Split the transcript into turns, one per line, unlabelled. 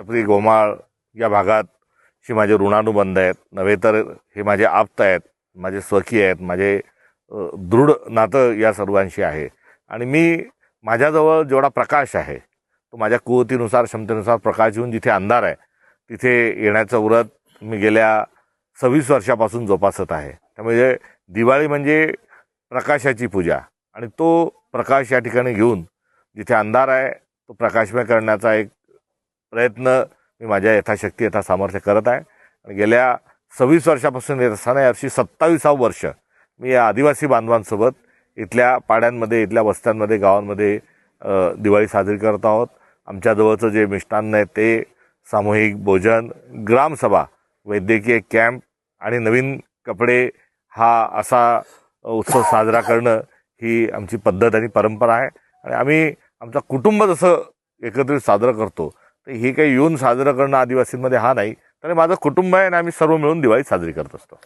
छत्रपती गोमाळ या भागात हे माझे ऋणानुबंध आहेत, नव्हे तर हे माझे आप्त आहेत, माझे स्वकीय आहेत, माझे दृढ नातं या सर्वांशी आहे। आणि मी माझ्याजवळ जेवढा प्रकाश आहे तो माझ्या कुवतीनुसार क्षमतेनुसार प्रकाश येऊन जिथे अंधार आहे तिथे येण्याचं व्रत मी गेल्या 26 वर्षापासून जोपासत आहे। त्यामुळे दिवाळी म्हणजे प्रकाशाची पूजा आणि तो प्रकाश या ठिकाणी घेऊन जिथे अंधार आहे तो प्रकाशमय करण्याचा एक प्रयत्न मी माझ्या यथाशक्ती यथासामर्थ्य करत आहे। आणि गेल्या 26 वर्षापासून येत असताना यावर्षी 27वं वर्ष मी या आदिवासी बांधवांसोबत इथल्या पाड्यांमध्ये, इथल्या वस्त्यांमध्ये, गावांमध्ये दिवाळी साजरी करत आहोत। आमच्या जवळचं जे मिष्टान्न आहे ते सामूहिक भोजन, ग्रामसभा, वैद्यकीय कॅम्प आणि नवीन कपडे हा असा उत्सव साजरा करणं ही आमची पद्धत आणि परंपरा आहे। आणि आम्ही आमचा कुटुंब जसं एकत्रित साजरं करतो तर हे काही येऊन साजरं करणं आदिवासींमध्ये हा नाही, तर माझं कुटुंब आहे आणि आम्ही सर्व मिळून दिवाळी साजरी करत असतो।